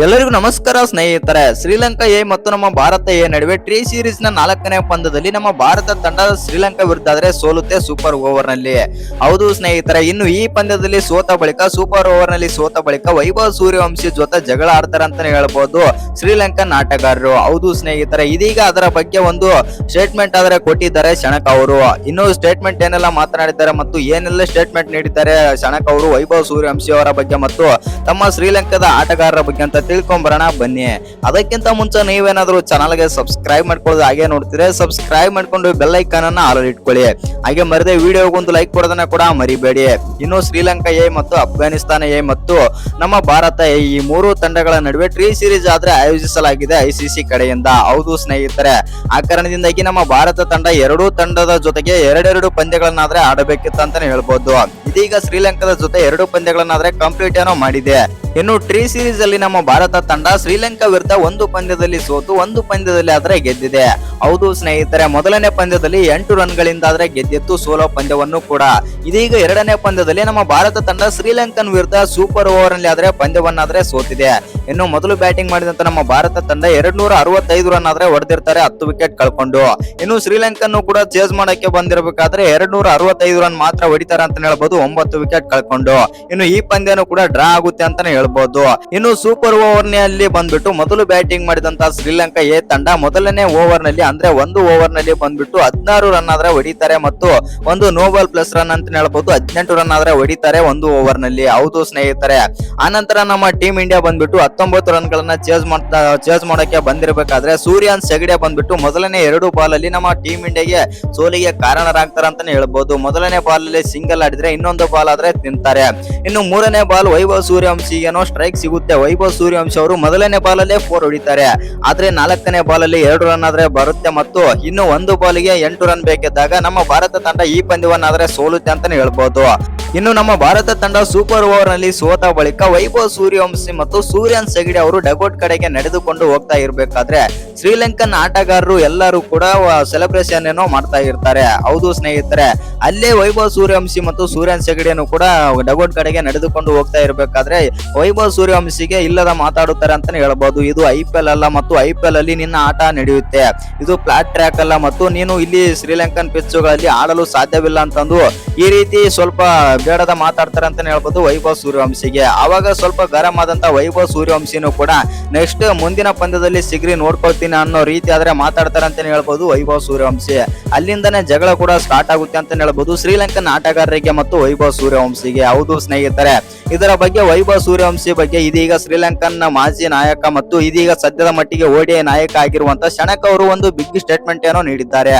ಎಲ್ಲರಿಗೂ ನಮಸ್ಕಾರ ಸ್ನೇಹಿತರೆ. ಶ್ರೀಲಂಕಾ ಎ ಮತ್ತು ನಮ್ಮ ಭಾರತ ಎ ನಡುವೆ ಟಿ ಸೀರೀಸ್ ನ 4ನೇ ಪಂದ್ಯದಲ್ಲಿ ನಮ್ಮ ಭಾರತ ತಂಡ ಶ್ರೀಲಂಕಾ ವಿರುದ್ಧ ಆದರೆ ಸೋಲುತ್ತೆ ಸೂಪರ್ ಓವರ್ ನಲ್ಲಿ. ಹೌದು ಸ್ನೇಹಿತರೆ, ಇನ್ನು ಈ ಪಂದ್ಯದಲ್ಲಿ ಸೂಪರ್ ಓವರ್ ನಲ್ಲಿ ಸೋತ ಬಳಿಕ ವೈಭವ್ ಸೂರ್ಯವಂಶಿ ಜೊತೆ ಜಗಳ ಆಡ್ತಾರೆ ಅಂತಾನೆ ಹೇಳ್ಬೋದು ಶ್ರೀಲಂಕನ್ ಆಟಗಾರರು. ಹೌದು ಸ್ನೇಹಿತರೆ, ಇದೀಗ ಅದರ ಬಗ್ಗೆ ಒಂದು ಸ್ಟೇಟ್ಮೆಂಟ್ ಆದರೆ ಕೊಟ್ಟಿದ್ದಾರೆ ಶಣಕ್ ಅವರು. ಇನ್ನು ಸ್ಟೇಟ್ಮೆಂಟ್ ಏನೆಲ್ಲ ಮಾತನಾಡಿದ್ದಾರೆ ಮತ್ತು ಏನೆಲ್ಲ ಸ್ಟೇಟ್ಮೆಂಟ್ ನೀಡಿದ್ದಾರೆ ಶಣಕ್ ಅವರು ವೈಭವ್ ಸೂರ್ಯವಂಶಿ ಅವರ ಬಗ್ಗೆ ಮತ್ತು ತಮ್ಮ ಶ್ರೀಲಂಕಾದ ಆಟಗಾರರ ಬಗ್ಗೆ ಅಂತ ತಿಳ್ಕೊಂಬರೋಣ ಬನ್ನಿ. ಅದಕ್ಕಿಂತ ಮುಂಚೆ ನೀವೇನಾದ್ರೂ ಚಾನಲ್ಗೆ ಸಬ್ಸ್ಕ್ರೈಬ್ ಮಾಡ್ಕೊಳ್ಳೋದು ಹಾಗೆ ನೋಡ್ತೀರಾ, ಸಬ್ಸ್ಕ್ರೈಬ್ ಮಾಡ್ಕೊಂಡು ಬೆಲ್ ಐಕಾನ್ ಅನ್ನ ಆಲ್ ಇಟ್ಕೊಳ್ಳಿ. ಹಾಗೆ ಮರದೆ ವಿಡಿಯೋಗೆ ಒಂದು ಲೈಕ್ ಕೊಡೋದನ್ನ ಕೂಡ ಮರಿಬೇಡಿ. ಇನ್ನು ಶ್ರೀಲಂಕಾ ಎ ಮತ್ತು ಅಫ್ಘಾನಿಸ್ತಾನ ಎ ಮತ್ತು ನಮ್ಮ ಭಾರತ ಎ ಈ ಮೂರು ತಂಡಗಳ ನಡುವೆ ಟಿ ಸೀರೀಸ್ ಆದ್ರೆ ಆಯೋಜಿಸಲಾಗಿದೆ ಐಸಿಸಿ ಕಡೆಯಿಂದ. ಹೌದು ಸ್ನೇಹಿತರೆ, ಆ ಕಾರಣದಿಂದಾಗಿ ನಮ್ಮ ಭಾರತ ತಂಡ ಎರಡೂ ತಂಡದ ಜೊತೆಗೆ ಎರಡೆರಡು ಪಂದ್ಯಗಳನ್ನಾದ್ರೆ ಆಡಬೇಕಿತ್ತು ಅಂತಾನೆ ಹೇಳ್ಬೋದು. ಇದೀಗ ಶ್ರೀಲಂಕಾದ ಜೊತೆ 2 ಪಂದ್ಯಗಳನ್ನಾದ್ರೆ ಕಂಪ್ಲೀಟ್ ಏನೋ ಮಾಡಿದೆ. ಇನ್ನು ಟಿ ಸೀರೀಸ್ ಅಲ್ಲಿ ನಮ್ಮ ಭಾರತ ತಂಡ ಶ್ರೀಲಂಕಾ ವಿರುದ್ಧ 1 ಪಂದ್ಯದಲ್ಲಿ ಸೋತು 1 ಪಂದ್ಯದಲ್ಲಿ ಆದ್ರೆ ಗೆದ್ದಿದೆ. ಹೌದು ಸ್ನೇಹಿತರೆ, ಮೊದಲನೇ ಪಂದ್ಯದಲ್ಲಿ 8 ರನ್ಗಳಿಂದ ಆದ್ರೆ ಗೆದ್ದಿತ್ತು ಸೋಲೋ ಪಂದ್ಯವನ್ನು ಕೂಡ. ಇದೀಗ 2ನೇ ಪಂದ್ಯದಲ್ಲಿ ನಮ್ಮ ಭಾರತ ತಂಡ ಶ್ರೀಲಂಕನ್ ವಿರುದ್ಧ ಸೂಪರ್ ಓವರ್ ನಲ್ಲಿ ಆದ್ರೆ ಪಂದ್ಯವನ್ನಾದ್ರೆ ಸೋತಿದೆ. ಇನ್ನು ಮೊದಲು ಬ್ಯಾಟಿಂಗ್ ಮಾಡಿದಂತ ನಮ್ಮ ಭಾರತ ತಂಡ 265 ರನ್ ಆದ್ರೆ ಹೊಡೆದಿರ್ತಾರೆ 10 ವಿಕೆಟ್ ಕಳ್ಕೊಂಡು. ಇನ್ನು ಶ್ರೀಲಂಕನ್ ಕೂಡ ಚೇಸ್ ಮಾಡಕ್ಕೆ ಬಂದಿರಬೇಕಾದ್ರೆ 265 ರನ್ ಮಾತ್ರ ಹೊಡಿತಾರೆ ಅಂತ ಹೇಳ್ಬೋದು 9 ವಿಕೆಟ್ ಕಳ್ಕೊಂಡು. ಇನ್ನು ಈ ಪಂದ್ಯನೂ ಕೂಡ ಡ್ರಾ ಆಗುತ್ತೆ ಅಂತಾನೆ ಹೇಳ್ಬೋದು. ಇನ್ನು ಸೂಪರ್ ಓವರ್ ನಲ್ಲಿ ಬಂದ್ಬಿಟ್ಟು ಮೊದಲು ಬ್ಯಾಟಿಂಗ್ ಮಾಡಿದಂತ ಶ್ರೀಲಂಕಾ ಎ ತಂಡ ಮೊದಲನೇ ಓವರ್ ನಲ್ಲಿ ಅಂದ್ರೆ 1 ಓವರ್ ನಲ್ಲಿ ಬಂದ್ಬಿಟ್ಟು 16 ರನ್ ಆದ್ರೆ ಹೊಡಿತಾರೆ ಮತ್ತು ಒಂದು ನೋಬಲ್ ಪ್ಲಸ್ ರನ್ ಅಂತ ಹೇಳ್ಬೋದು 18 ರನ್ ಆದ್ರೆ ಹೊಡಿತಾರೆ 1 ಓವರ್ ನಲ್ಲಿ. ಹೌದು ಸ್ನೇಹಿತರೆ, ಆನಂತರ ನಮ್ಮ ಟೀಮ್ ಇಂಡಿಯಾ ಬಂದ್ಬಿಟ್ಟು 19 ರನ್ ಗಳನ್ನ ಚೇಸ್ ಮಾಡಕ್ಕೆ ಬಂದಿರಬೇಕಾದ್ರೆ ಸೂರ್ಯನ್ ಹೆಗಡೆ ಬಂದ್ಬಿಟ್ಟು ಮೊದಲನೇ 2 ಬಾಲ್ ಅಲ್ಲಿ ನಮ್ಮ ಟೀಮ್ ಇಂಡಿಯಾಗೆ ಸೋಲಿಗೆ ಕಾರಣರಾಗ್ತಾರೆ ಅಂತಾನೆ ಹೇಳ್ಬೋದು. ಮೊದಲನೇ ಬಾಲ್ ಅಲ್ಲಿ ಸಿಂಗಲ್ ಆಡಿದ್ರೆ ಇನ್ನೊಂದು ಬಾಲ್ ಆದ್ರೆ ತಿಂತಾರೆ. ಇನ್ನು 3ನೇ ಬಾಲ್ ವೈಭವ್ ಸೂರ್ಯವಂಶಿ ಏನೋ ಸ್ಟ್ರೈಕ್ ಸಿಗುತ್ತೆ. ವೈಭವ್ ಸೂರ್ಯವಂಶಿ ಅವರು ಮೊದಲನೇ ಬಾಲ್ ಅಲ್ಲೇ 4 ಹೊಡಿತಾರೆ. ಆದ್ರೆ 4ನೇ ಬಾಲ್ ಅಲ್ಲಿ 2 ರನ್ ಆದ್ರೆ ಬರುತ್ತೆ ಮತ್ತು ಇನ್ನು 1 ಬಾಲ್ಗೆ 8 ರನ್ ಬೇಕಿದ್ದಾಗ ನಮ್ಮ ಭಾರತ ತಂಡ ಈ ಪಂದ್ಯವನ್ನಾದ್ರೆ ಸೋಲುತ್ತೆ ಅಂತಾನೆ ಹೇಳ್ಬೋದು. ಇನ್ನು ನಮ್ಮ ಭಾರತ ತಂಡ ಸೂಪರ್ ಓವರ್ ನಲ್ಲಿ ಸೋತ ಬಳಿಕ ವೈಭವ್ ಸೂರ್ಯವಂಶಿ ಮತ್ತು ಸೂರ್ಯನ್ ಹೆಗಡೆ ಅವರು ಡಗೋಟ್ ಕಡೆಗೆ ನಡೆದುಕೊಂಡು ಹೋಗ್ತಾ ಇರ್ಬೇಕಾದ್ರೆ ಶ್ರೀಲಂಕನ್ ಆಟಗಾರರು ಎಲ್ಲರೂ ಕೂಡ ಸೆಲೆಬ್ರೇಷನ್ ಏನೋ ಮಾಡ್ತಾ ಇರ್ತಾರೆ. ಹೌದು ಸ್ನೇಹಿತರೆ, ಅಲ್ಲೇ ವೈಭವ್ ಸೂರ್ಯವಂಶಿ ಮತ್ತು ಸೂರ್ಯನ್ ಹೆಗಡೆನು ಕೂಡ ಡಗೋಟ್ ಕಡೆಗೆ ನಡೆದುಕೊಂಡು ಹೋಗ್ತಾ ಇರ್ಬೇಕಾದ್ರೆ ವೈಭವ್ ಸೂರ್ಯವಂಶಿಗೆ ಇಲ್ಲದ ಮಾತಾಡುತ್ತಾರೆ ಅಂತಾನೆ ಹೇಳ್ಬಹುದು. ಇದು IPL ಅಲ್ಲ ಮತ್ತು IPL ಅಲ್ಲಿ ನಿನ್ನ ಆಟ ನಡೆಯುತ್ತೆ, ಇದು ಫ್ಲಾಟ್ ಟ್ರ್ಯಾಕ್ ಅಲ್ಲ ಮತ್ತು ನೀನು ಇಲ್ಲಿ ಶ್ರೀಲಂಕನ್ ಪಿಚ್ಚುಗಳಲ್ಲಿ ಆಡಲು ಸಾಧ್ಯವಿಲ್ಲ ಅಂತಂದು ಈ ರೀತಿ ಸ್ವಲ್ಪ ಬೇಡದ ಮಾತಾಡ್ತಾರೆ ಅಂತಾನೆ ಹೇಳ್ಬೋದು ವೈಭವ್ ಸೂರ್ಯವಂಶಿಗೆ. ಅವಾಗ ಸ್ವಲ್ಪ ಗರಂ ಆದಂತ ವೈಭವ್ ಸೂರ್ಯವಂಶಿನೂ ಕೂಡ ನೆಕ್ಸ್ಟ್ ಮುಂದಿನ ಪಂದ್ಯದಲ್ಲಿ ಸಿಗ್ರಿ ನೋಡ್ಕೊಳ್ತೀನಿ ಅನ್ನೋ ರೀತಿ ಆದ್ರೆ ಮಾತಾಡ್ತಾರೆ ಅಂತಾನೆ ಹೇಳ್ಬೋದು ವೈಭವ್ ಸೂರ್ಯವಂಶಿ. ಅಲ್ಲಿಂದನೇ ಜಗಳ ಕೂಡ ಸ್ಟಾರ್ಟ್ ಆಗುತ್ತೆ ಅಂತಾನೆ ಹೇಳ್ಬೋದು ಶ್ರೀಲಂಕನ್ ಆಟಗಾರರಿಗೆ ಮತ್ತು ವೈಭವ್ ಸೂರ್ಯವಂಶಿಗೆ. ಹೌದು ಸ್ನೇಹಿತರೆ, ಇದರ ಬಗ್ಗೆ ವೈಭವ್ ಸೂರ್ಯವಂಶಿ ಬಗ್ಗೆ ಇದೀಗ ಶ್ರೀಲಂಕನ್ ಮಾಜಿ ನಾಯಕ ಮತ್ತು ಇದೀಗ ಸದ್ಯದ ಮಟ್ಟಿಗೆ ODI ನಾಯಕ ಆಗಿರುವಂತ ಶಣಕ್ ಅವರು ಒಂದು ಬಿಗ್ ಸ್ಟೇಟ್ಮೆಂಟ್ ಏನೋ ನೀಡಿದ್ದಾರೆ.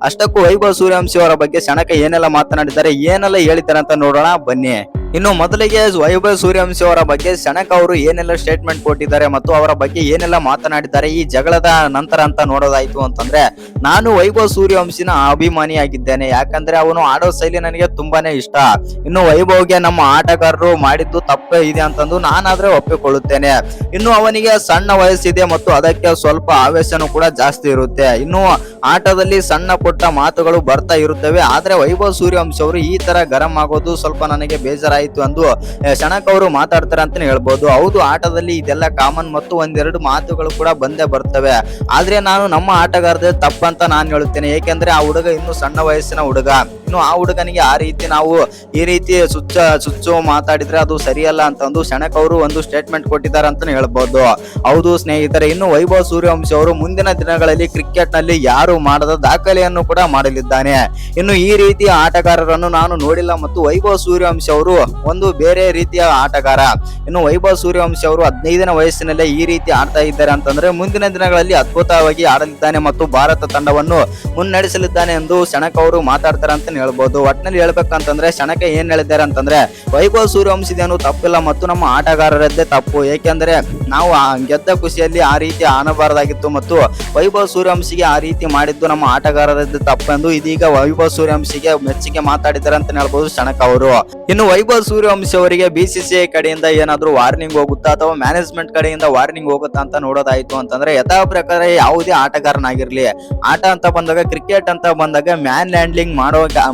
ಅಷ್ಟಕ್ಕೂ ವೈಭವ್ ಸೂರ್ಯವಂಶಿ ಅವರ ಬಗ್ಗೆ ಶಣಕ ಏನೆಲ್ಲ ಮಾತನಾಡಿದ್ದಾರೆ, ಏನೆಲ್ಲ ಹೇಳಿದ್ದಾರೆ ಅಂತ ನೋಡೋಣ ಬನ್ನಿ. ಇನ್ನು ಮೊದಲಿಗೆ ವೈಭವ್ ಸೂರ್ಯವಂಶಿ ಅವರ ಬಗ್ಗೆ ಶಣಕ್ ಅವರು ಏನೆಲ್ಲ ಸ್ಟೇಟ್ಮೆಂಟ್ ಕೊಟ್ಟಿದ್ದಾರೆ ಮತ್ತು ಅವರ ಬಗ್ಗೆ ಏನೆಲ್ಲ ಮಾತನಾಡಿದ್ದಾರೆ ಈ ಜಗಳದ ನಂತರ ಅಂತ ನೋಡೋದಾಯ್ತು ಅಂತಂದ್ರೆ, ನಾನು ವೈಭವ್ ಸೂರ್ಯವಂಶಿನ ಅಭಿಮಾನಿಯಾಗಿದ್ದೇನೆ. ಯಾಕಂದ್ರೆ ಅವನು ಆಡೋ ಶೈಲಿ ನನಗೆ ತುಂಬಾನೇ ಇಷ್ಟ. ಇನ್ನು ವೈಭವ್ಗೆ ನಮ್ಮ ಆಟಗಾರರು ಮಾಡಿದ್ದು ತಪ್ಪೇ ಇದೆ ಅಂತಂದು ನಾನಾದ್ರೆ ಒಪ್ಪಿಕೊಳ್ಳುತ್ತೇನೆ. ಇನ್ನು ಅವನಿಗೆ ಸಣ್ಣ ವಯಸ್ಸಿದೆ ಮತ್ತು ಅದಕ್ಕೆ ಸ್ವಲ್ಪ ಆವೇಶನೂ ಕೂಡ ಜಾಸ್ತಿ ಇರುತ್ತೆ. ಇನ್ನು ಆಟದಲ್ಲಿ ಸಣ್ಣ ಪುಟ್ಟ ಮಾತುಗಳು ಬರ್ತಾ ಇರುತ್ತವೆ. ಆದ್ರೆ ವೈಭವ್ ಸೂರ್ಯವಂಶಿ ಅವರು ಈ ತರ ಗರಂ ಆಗೋದು ಸ್ವಲ್ಪ ನನಗೆ ಬೇಜಾರಾಯಿತು ಎಂದು ಶಣಕ್ ಅವರು ಮಾತಾಡ್ತಾರೆ ಅಂತಾನೆ ಹೇಳ್ಬೋದು. ಹೌದು, ಆಟದಲ್ಲಿ ಇದೆಲ್ಲ ಕಾಮನ್ ಮತ್ತು ಒಂದೆರಡು ಮಾತುಗಳು ಕೂಡ ಬಂದೇ ಬರ್ತವೆ. ಆದ್ರೆ ನಾನು ನಮ್ಮ ಆಟಗಾರದೇ ತಪ್ಪಂತ ನಾನು ಹೇಳುತ್ತೇನೆ. ಏಕೆಂದ್ರೆ ಆ ಹುಡುಗ ಇನ್ನು ಸಣ್ಣ ವಯಸ್ಸಿನ ಹುಡುಗ. ಇನ್ನು ಆ ಹುಡುಗನಿಗೆ ಆ ರೀತಿ ನಾವು ಈ ರೀತಿ ಸುಚ್ಚು ಮಾತಾಡಿದ್ರೆ ಅದು ಸರಿಯಲ್ಲ ಅಂತಂದು ಶಣಕ್ ಅವರು ಒಂದು ಸ್ಟೇಟ್ಮೆಂಟ್ ಕೊಟ್ಟಿದ್ದಾರೆ ಅಂತಾನೆ ಹೇಳ್ಬೋದು. ಹೌದು ಸ್ನೇಹಿತರೆ, ಇನ್ನು ವೈಭವ್ ಸೂರ್ಯವಂಶಿ ಅವರು ಮುಂದಿನ ದಿನಗಳಲ್ಲಿ ಕ್ರಿಕೆಟ್ ನಲ್ಲಿ ಯಾರು ಮಾಡದ ದಾಖಲೆಯನ್ನು ಕೂಡ ಮಾಡಲಿದ್ದಾನೆ. ಇನ್ನು ಈ ರೀತಿಯ ಆಟಗಾರರನ್ನು ನಾನು ನೋಡಿಲ್ಲ ಮತ್ತು ವೈಭವ್ ಸೂರ್ಯವಂಶಿ ಅವರು ಒಂದು ಬೇರೆ ರೀತಿಯ ಆಟಗಾರ. ಇನ್ನು ವೈಭವ್ ಸೂರ್ಯವಂಶಿ ಅವರು 15ನೇ ವಯಸ್ಸಿನಲ್ಲೇ ಈ ರೀತಿ ಆಡ್ತಾ ಇದ್ದಾರೆ ಅಂತಂದ್ರೆ ಮುಂದಿನ ದಿನಗಳಲ್ಲಿ ಅದ್ಭುತವಾಗಿ ಆಡಲಿದ್ದಾನೆ ಮತ್ತು ಭಾರತ ತಂಡವನ್ನು ಮುನ್ನಡೆಸಲಿದ್ದಾನೆ ಎಂದು ಶಣಕ್ ಅವರು ಮಾತಾಡ್ತಾರೆ ಅಂತ ಹೇಳ್ಬೋದು. ಒಟ್ಟಿನಲ್ಲಿ ಹೇಳ್ಬೇಕಂತಂದ್ರೆ ಶಣಕ ಏನ್ ಹೇಳಿದ್ದಾರೆ ಅಂತಂದ್ರೆ, ವೈಭವ್ ಸೂರ್ಯವಂಶಿದೇನು ತಪ್ಪಿಲ್ಲ ಮತ್ತು ನಮ್ಮ ಆಟಗಾರರದ್ದೇ ತಪ್ಪು. ಏಕೆಂದ್ರೆ ನಾವು ಗೆದ್ದ ಖುಷಿಯಲ್ಲಿ ಆ ರೀತಿ ಆನಬಾರದಾಗಿತ್ತು ಮತ್ತು ವೈಭವ್ ಸೂರ್ಯವಂಶಿಗೆ ಆ ರೀತಿ ಮಾಡಿದ್ದು ನಮ್ಮ ಆಟಗಾರರದ್ದೇ ತಪ್ಪೆಂದು ಇದೀಗ ವೈಭವ್ ಸೂರ್ಯವಂಶಿಗೆ ಮೆಚ್ಚುಗೆ ಮಾತಾಡಿದ್ದಾರೆ ಅಂತ ಹೇಳ್ಬೋದು ಶಣಕ್ ಅವರು. ಇನ್ನು ವೈಭವ್ ಸೂರ್ಯವಂಶಿ ಅವರಿಗೆ BCCI ಕಡೆಯಿಂದ ಏನಾದ್ರೂ ವಾರ್ನಿಂಗ್ ಹೋಗುತ್ತಾ ಅಥವಾ ಮ್ಯಾನೇಜ್ಮೆಂಟ್ ಕಡೆಯಿಂದ ವಾರ್ನಿಂಗ್ ಹೋಗುತ್ತಾ ಅಂತ ನೋಡೋದಾಯ್ತು ಅಂತಂದ್ರೆ, ಯಥಾ ಪ್ರಕಾರ ಯಾವುದೇ ಆಟಗಾರನಾಗಿರ್ಲಿ, ಆಟ ಅಂತ ಬಂದಾಗ ಕ್ರಿಕೆಟ್ ಅಂತ ಬಂದಾಗ ಮ್ಯಾನ್ ಹ್ಯಾಂಡ್ಲಿಂಗ್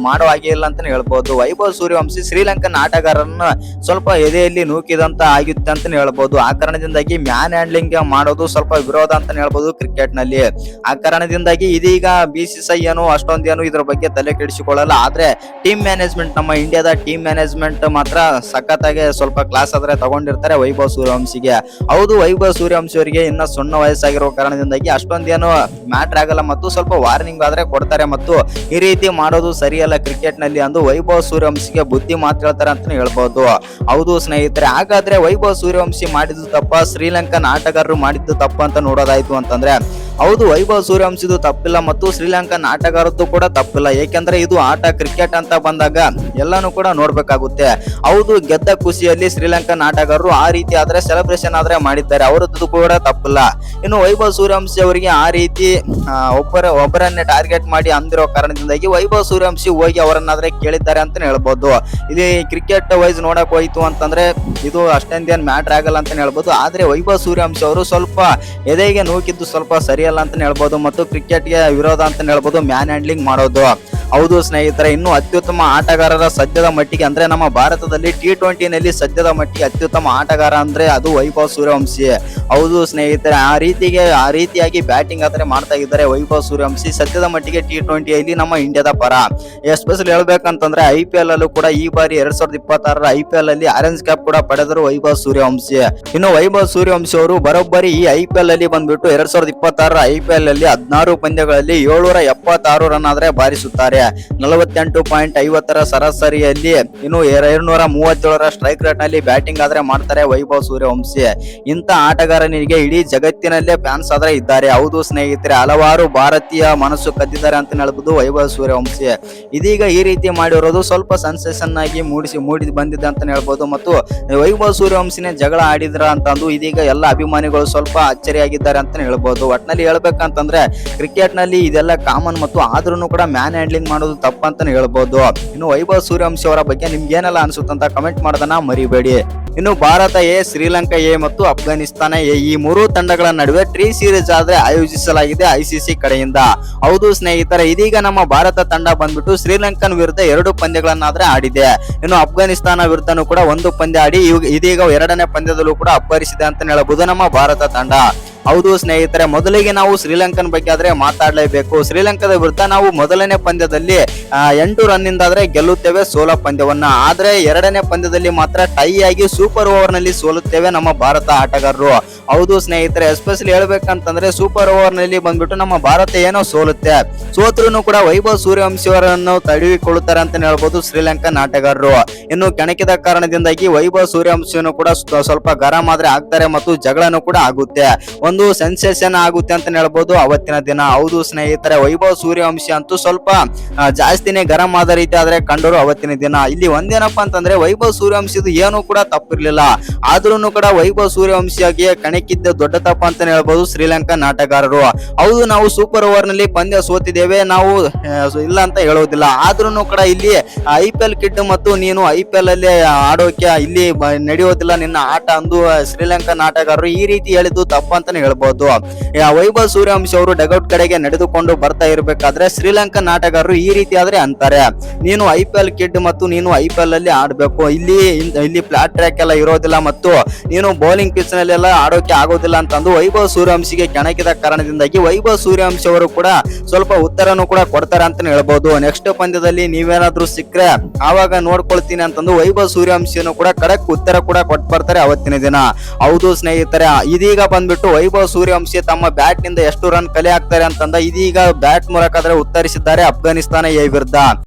ಮಾಡೋ ಹಾಗೆ ಇಲ್ಲ ಅಂತಾನೆ ಹೇಳ್ಬಹುದು. ವೈಭವ್ ಸೂರ್ಯವಂಶಿ ಶ್ರೀಲಂಕನ್ ಆಟಗಾರರನ್ನ ಸ್ವಲ್ಪ ಎದೆಯಲ್ಲಿ ನೂಕಿದಂತ ಆಗಿತ್ತು ಅಂತಾನೆ ಹೇಳ್ಬಹುದು. ಆ ಕಾರಣದಿಂದಾಗಿ ಮ್ಯಾನ್ ಹ್ಯಾಂಡ್ಲಿಂಗ್ ಮಾಡೋದು ಸ್ವಲ್ಪ ವಿರೋಧ ಅಂತಾನೆ ಹೇಳ್ಬಹುದು ಕ್ರಿಕೆಟ್ ನಲ್ಲಿ. ಆ ಕಾರಣದಿಂದಾಗಿ ಇದೀಗ BCCI ಏನು ಅಷ್ಟೊಂದೇನು ಇದ್ರ ಬಗ್ಗೆ ತಲೆ ಕೆಡಿಸಿಕೊಳ್ಳಲ್ಲ. ಆದ್ರೆ ಟೀಮ್ ಮ್ಯಾನೇಜ್ಮೆಂಟ್, ನಮ್ಮ ಇಂಡಿಯಾದ ಟೀಮ್ ಮ್ಯಾನೇಜ್ಮೆಂಟ್ ಮಾತ್ರ ಸಖತ್ತಾಗಿ ಸ್ವಲ್ಪ ಕ್ಲಾಸ್ ಆದ್ರೆ ತಗೊಂಡಿರ್ತಾರೆ ವೈಭವ್ ಸೂರ್ಯವಂಶಿಗೆ. ಹೌದು, ವೈಭವ್ ಸೂರ್ಯವಂಶಿ ಅವರಿಗೆ ಇನ್ನ ಸಣ್ಣ ವಯಸ್ಸಾಗಿರೋ ಕಾರಣದಿಂದಾಗಿ ಅಷ್ಟೊಂದೇನು ಮ್ಯಾಟರ್ ಆಗಲ್ಲ ಮತ್ತು ಸ್ವಲ್ಪ ವಾರ್ನಿಂಗ್ ಆದ್ರೆ ಕೊಡ್ತಾರೆ ಮತ್ತು ಈ ರೀತಿ ಮಾಡೋದು ಸರಿಯಲ್ಲ ಕ್ರಿಕೆಟ್ ನಲ್ಲಿ ಅಂದು ವೈಭವ್ ಸೂರ್ಯವಂಶಿಗೆ ಬುದ್ಧಿ ಮಾತು ಹೇಳ್ತಾರೆ ಅಂತಾನೆ ಹೇಳ್ಬಹುದು. ಹೌದು ಸ್ನೇಹಿತರೆ, ಹಾಗಾದ್ರೆ ವೈಭವ್ ಸೂರ್ಯವಂಶಿ ಮಾಡಿದ್ದು ತಪ್ಪ, ಶ್ರೀಲಂಕನ್ ಆಟಗಾರರು ಮಾಡಿದ್ದು ತಪ್ಪ ಅಂತ ನೋಡೋದಾಯ್ತು ಅಂತಂದ್ರೆ ಹೌದು, ವೈಭವ್ ಸೂರ್ಯವಂಶಿದು ತಪ್ಪಿಲ್ಲ ಮತ್ತು ಶ್ರೀಲಂಕನ್ ಆಟಗಾರದ್ದು ಕೂಡ ತಪ್ಪಿಲ್ಲ. ಏಕೆಂದ್ರೆ ಇದು ಆಟ, ಕ್ರಿಕೆಟ್ ಅಂತ ಬಂದಾಗ ಎಲ್ಲಾನು ಕೂಡ ನೋಡ್ಬೇಕಾಗುತ್ತೆ. ಹೌದು, ಗೆದ್ದ ಖುಷಿಯಲ್ಲಿ ಶ್ರೀಲಂಕನ್ ಆಟಗಾರರು ಆ ರೀತಿ ಆದ್ರೆ ಸೆಲೆಬ್ರೇಷನ್ ಆದ್ರೆ ಮಾಡಿದ್ದಾರೆ, ಅವರದ್ದು ಕೂಡ ತಪ್ಪಿಲ್ಲ. ಇನ್ನು ವೈಭವ್ ಸೂರ್ಯವಂಶಿ ಅವರಿಗೆ ಆ ರೀತಿ ಒಬ್ಬರನ್ನೇ ಟಾರ್ಗೆಟ್ ಮಾಡಿ ಅಂದಿರೋ ಕಾರಣದಿಂದಾಗಿ ವೈಭವ್ ಸೂರ್ಯವಂಶಿ ಹೋಗಿ ಅವರನ್ನಾದ್ರೆ ಕೇಳಿದ್ದಾರೆ ಅಂತಾನೆ ಹೇಳ್ಬೋದು. ಇಲ್ಲಿ ಕ್ರಿಕೆಟ್ ವೈಸ್ ನೋಡಕ್ ಹೋಯ್ತು ಅಂತಂದ್ರೆ ಇದು ಅಷ್ಟೊಂದೇನು ಮ್ಯಾಟರ್ ಆಗಲ್ಲ ಅಂತಾನೆ ಹೇಳ್ಬೋದು. ಆದ್ರೆ ವೈಭವ್ ಸೂರ್ಯವಂಶಿ ಅವರು ಸ್ವಲ್ಪ ಎದೆಗೆ ನೂಕಿದ್ದು ಸ್ವಲ್ಪ ಸರಿಯಲ್ಲ ಅಂತಾನೆ ಹೇಳ್ಬೋದು ಮತ್ತು ಕ್ರಿಕೆಟ್ಗೆ ವಿರೋಧ ಅಂತಾನೆ ಹೇಳ್ಬೋದು ಮ್ಯಾನ್ ಹ್ಯಾಂಡ್ಲಿಂಗ್ ಮಾಡೋದು. ಹೌದು ಸ್ನೇಹಿತರೆ, ಇನ್ನು ಅತ್ಯುತ್ತಮ ಆಟಗಾರರ ಸದ್ಯದ ಮಟ್ಟಿಗೆ ಅಂದ್ರೆ ನಮ್ಮ ಭಾರತದಲ್ಲಿ T20 ನಲ್ಲಿ ಸದ್ಯದ ಮಟ್ಟಿಗೆ ಅತ್ಯುತ್ತಮ ಆಟಗಾರ ಅಂದ್ರೆ ಅದು ವೈಭವ್ ಸೂರ್ಯವಂಶಿ. ಹೌದು ಸ್ನೇಹಿತರೆ, ಆ ರೀತಿಯಾಗಿ ಬ್ಯಾಟಿಂಗ್ ಆದ್ರೆ ಮಾಡ್ತಾ ಇದ್ದಾರೆ ವೈಭವ್ ಸೂರ್ಯವಂಶಿ ಸದ್ಯದ ಮಟ್ಟಿಗೆ T20 ಅಲ್ಲಿ ನಮ್ಮ ಇಂಡಿಯಾದ ಪರ. ಎಸ್ಪೆಷಲಿ ಹೇಳ್ಬೇಕಂತಂದ್ರೆ IPL ಅಲ್ಲೂ ಕೂಡ ಈ ಬಾರಿ 2026 IPL ಅಲ್ಲಿ ಆರೆಂಜ್ ಕ್ಯಾಪ್ ಕೂಡ ಪಡೆದರು ವೈಭವ್ ಸೂರ್ಯವಂಶಿ. ಇನ್ನು ವೈಭವ್ ಸೂರ್ಯವಂಶಿ ಅವರು ಬರೋಬ್ಬರಿ ಈ IPL ಅಲ್ಲಿ ಬಂದ್ಬಿಟ್ಟು 2026 IPL ಅಲ್ಲಿ 16 ಪಂದ್ಯಗಳಲ್ಲಿ 776 ರನ್ ಆದ್ರೆ ಬಾರಿಸುತ್ತಾರೆ. 48.50 ಸರಾಸರಿಯಲ್ಲಿ ಇನ್ನು 237 ಸ್ಟ್ರೈಕ್ ರೇಟ್ ನಲ್ಲಿ ಬ್ಯಾಟಿಂಗ್ ಆದ್ರೆ ಮಾಡ್ತಾರೆ ವೈಭವ್ ಸೂರ್ಯವಂಶಿ. ಇಂತ ಆಟಗಾರನಿಗೆ ಇಡೀ ಜಗತ್ತಿನಲ್ಲೇ ಫ್ಯಾನ್ಸ್ ಆದ್ರೆ ಇದ್ದಾರೆ. ಹೌದು ಸ್ನೇಹಿತರೆ, ಹಲವಾರು ಭಾರತೀಯ ಮನಸ್ಸು ಕದ್ದಿದ್ದಾರೆ ಅಂತ ಹೇಳ್ಬೋದು ವೈಭವ್ ಸೂರ್ಯವಂಶಿ. ಇದೀಗ ಈ ರೀತಿ ಮಾಡಿರೋದು ಸ್ವಲ್ಪ ಸೆನ್ಸೇಷನ್ ಆಗಿ ಮೂಡಿ ಬಂದಿದೆ ಅಂತ ಹೇಳ್ಬೋದು ಮತ್ತು ವೈಭವ್ ಸೂರ್ಯವಂಶಿನೇ ಜಗಳ ಆಡಿದ್ರ ಅಂತಂದು ಇದೀಗ ಎಲ್ಲ ಅಭಿಮಾನಿಗಳು ಸ್ವಲ್ಪ ಅಚ್ಚರಿಯಾಗಿದ್ದಾರೆ ಅಂತ ಹೇಳ್ಬೋದು. ಒಟ್ನಲ್ಲಿ ಹೇಳ್ಬೇಕಂತಂದ್ರೆ ಕ್ರಿಕೆಟ್ ನಲ್ಲಿ ಇದೆಲ್ಲ ಕಾಮನ್ ಮತ್ತು ಆದ್ರೂ ಕೂಡ ಮ್ಯಾನ್ ಹ್ಯಾಂಡ್ಲಿಂಗ್ ಮಾಡೋದು ತಪ್ಪಂತಾನೆ ಹೇಳ್ಬೋದು. ಇನ್ನು ವೈಭವ್ ಸೂರ್ಯವಂಶಿ ಅವರ ಬಗ್ಗೆ ನಿಮ್ಗೆ ಏನೆಲ್ಲ ಅನ್ಸುತ್ತಂತ ಕಮೆಂಟ್ ಮಾಡೋದನ್ನ ಮರಿಬೇಡಿ. ಇನ್ನು ಭಾರತ ಎ, ಶ್ರೀಲಂಕಾ ಎ ಮತ್ತು ಅಫ್ಘಾನಿಸ್ತಾನ ಎ ಈ ಮೂರು ತಂಡಗಳ ನಡುವೆ ಟ್ರೀ ಸೀರೀಸ್ ಆದ್ರೆ ಆಯೋಜಿಸಲಾಗಿದೆ ICC ಕಡೆಯಿಂದ. ಹೌದು ಸ್ನೇಹಿತರೆ, ಇದೀಗ ನಮ್ಮ ಭಾರತ ತಂಡ ಬಂದ್ಬಿಟ್ಟು ಶ್ರೀಲಂಕನ್ ವಿರುದ್ಧ 2 ಪಂದ್ಯಗಳನ್ನಾದ್ರೆ ಆಡಿದೆ. ಇನ್ನು ಅಫ್ಘಾನಿಸ್ತಾನ ವಿರುದ್ಧನೂ ಕೂಡ 1 ಪಂದ್ಯ ಆಡಿ ಇದೀಗ 2ನೇ ಪಂದ್ಯದಲ್ಲೂ ಕೂಡ ಅಬ್ಬರಿಸಿದೆ ಅಂತ ಹೇಳಬಹುದು ನಮ್ಮ ಭಾರತ ತಂಡ. ಹೌದು ಸ್ನೇಹಿತರೆ, ಮೊದಲಿಗೆ ನಾವು ಶ್ರೀಲಂಕನ್ ಬಗ್ಗೆ ಆದ್ರೆ ಮಾತಾಡಲೇಬೇಕು. ಶ್ರೀಲಂಕಾದ ವಿರುದ್ಧ ನಾವು ಮೊದಲನೇ ಪಂದ್ಯದಲ್ಲಿ 8 ರನ್ ಇಂದಾದ್ರೆ ಗೆಲ್ಲುತ್ತೇವೆ ಸೋಲ ಪಂದ್ಯವನ್ನ. ಆದ್ರೆ 2ನೇ ಪಂದ್ಯದಲ್ಲಿ ಮಾತ್ರ ಟೈ ಆಗಿ ಸೂಪರ್ ಓವರ್ ನಲ್ಲಿ ಸೋಲುತ್ತೇವೆ ನಮ್ಮ ಭಾರತ ಆಟಗಾರರು. ಹೌದು ಸ್ನೇಹಿತರೆ, ಎಸ್ಪೆಷಲಿ ಹೇಳ್ಬೇಕಂತಂದ್ರೆ ಸೂಪರ್ ಓವರ್ ನಲ್ಲಿ ಬಂದ್ಬಿಟ್ಟು ನಮ್ಮ ಭಾರತ ಏನೋ ಸೋಲುತ್ತೆ. ಸೋತ್ರು ಕೂಡ ವೈಭವ್ ಸೂರ್ಯವಂಶಿ ಅವರನ್ನು ತಡೆದುಕೊಳ್ಳುತ್ತಾರೆ ಅಂತ ಹೇಳ್ಬೋದು ಶ್ರೀಲಂಕನ್ ಆಟಗಾರರು. ಇನ್ನು ಕೆಣಕಿದ ಕಾರಣದಿಂದಾಗಿ ವೈಭವ್ ಸೂರ್ಯವಂಶಿಯನ್ನು ಕೂಡ ಸ್ವಲ್ಪ ಗರಂ ಆದ್ರೆ ಆಗ್ತಾರೆ ಮತ್ತು ಜಗಳನು ಕೂಡ ಆಗುತ್ತೆ. ಒಂದು ಸೆನ್ಸೇಷನ್ ಆಗುತ್ತೆ ಅಂತ ಹೇಳ್ಬೋದು ಅವತ್ತಿನ ದಿನ. ಹೌದು ಸ್ನೇಹಿತರೆ, ವೈಭವ್ ಸೂರ್ಯವಂಶಿ ಅಂತೂ ಸ್ವಲ್ಪ ಜಾಸ್ತಿನೇ ಗರಂ ಆದ ರೀತಿ ಆದ್ರೆ ಕಂಡರು ಅವತ್ತಿನ ದಿನ. ಇಲ್ಲಿ ಒಂದೇನಪ್ಪಾ ಅಂತಂದ್ರೆ ವೈಭವ್ ಸೂರ್ಯವಂಶಿದು ಏನು ಕೂಡ ತಪ್ಪಿರ್ಲಿಲ್ಲ, ಆದ್ರೂ ಕೂಡ ವೈಭವ್ ಸೂರ್ಯವಂಶಿಯಾಗಿ ಕಣಕ್ಕಿದ್ದ ದೊಡ್ಡ ತಪ್ಪ ಅಂತಾನೆ ಹೇಳ್ಬೋದು ಶ್ರೀಲಂಕನ್ ಆಟಗಾರರು. ಹೌದು, ನಾವು ಸೂಪರ್ ಓವರ್ ನಲ್ಲಿ ಪಂದ್ಯ ಸೋತಿದ್ದೇವೆ, ನಾವು ಇಲ್ಲ ಅಂತ ಹೇಳೋದಿಲ್ಲ. ಆದ್ರೂ ಕೂಡ ಇಲ್ಲಿ IPL ಕಿಡ್ ಮತ್ತು ನೀನು IPL ಅಲ್ಲಿ ಆಡೋಕೆ ಇಲ್ಲಿ ನಡೆಯೋದಿಲ್ಲ ನಿನ್ನ ಆಟ ಅಂದು ಶ್ರೀಲಂಕನ್ ಆಟಗಾರರು ಈ ರೀತಿ ಹೇಳಿದ್ದು ತಪ್ಪ ಅಂತಾನೆ ಹೇಳ್ಬೋದು. ವೈಭವ್ ಸೂರ್ಯವಂಶಿ ಅವರು ಡಗೌಟ್ ಕಡೆಗೆ ನಡೆದುಕೊಂಡು ಬರ್ತಾ ಇರ್ಬೇಕಾದ್ರೆ ಶ್ರೀಲಂಕನ್ ಆಟಗಾರರು ಈ ರೀತಿ ಆದ್ರೆ ಅಂತಾರೆ, ನೀನು IPL ಕಿಡ್ ಮತ್ತು ನೀನು IPL ಅಲ್ಲಿ ಆಡ್ಬೇಕು, ಇಲ್ಲಿ ಫ್ಲಾಟ್ ಟ್ರ್ಯಾಕ್ ಎಲ್ಲ ಇರೋದಿಲ್ಲ ಮತ್ತು ನೀನು ಬೌಲಿಂಗ್ ಪಿಚ್ ನಲ್ಲೆಲ್ಲ ಆಡೋಕೆ ಆಗೋದಿಲ್ಲ ಅಂತಂದು ವೈಭವ್ ಸೂರ್ಯವಂಶಿಗೆ ಕೆಣಕಿದ ಕಾರಣದಿಂದಾಗಿ ವೈಭವ್ ಸೂರ್ಯವಂಶಿ ಅವರು ಕೂಡ ಸ್ವಲ್ಪ ಉತ್ತರನು ಕೂಡ ಕೊಡ್ತಾರೆ ಅಂತಾನೆ ಹೇಳ್ಬೋದು. ನೆಕ್ಸ್ಟ್ ಪಂದ್ಯದಲ್ಲಿ ನೀವೇನಾದ್ರೂ ಸಿಕ್ಕರೆ ಆವಾಗ ನೋಡ್ಕೊಳ್ತೀನಿ ಅಂತಂದು ವೈಭವ್ ಸೂರ್ಯವಂಶಿಯನ್ನು ಕೂಡ ಖಡಕ್ ಉತ್ತರ ಕೂಡ ಕೊಟ್ಟು ಬರ್ತಾರೆ ಅವತ್ತಿನ ದಿನ. ಹೌದು ಸ್ನೇಹಿತರೆ, ಇದೀಗ ಬಂದ್ಬಿಟ್ಟು ವೈಭವ್ ಸೂರ್ಯವಂಶಿ ತಮ್ಮ ಬ್ಯಾಟ್ ನಿಂದ ಎಷ್ಟು ರನ್ ಕಲೆ ಹಾಕ್ತಾರೆ ಅಂತಂದ ಇದೀಗ ಬ್ಯಾಟ್ ಮೂಲಕ ಉತ್ತರಿಸಿದ್ದಾರೆ ಅಫ್ಘಾನಿಸ್ತಾನ ಎ ವಿರುದ್ಧ.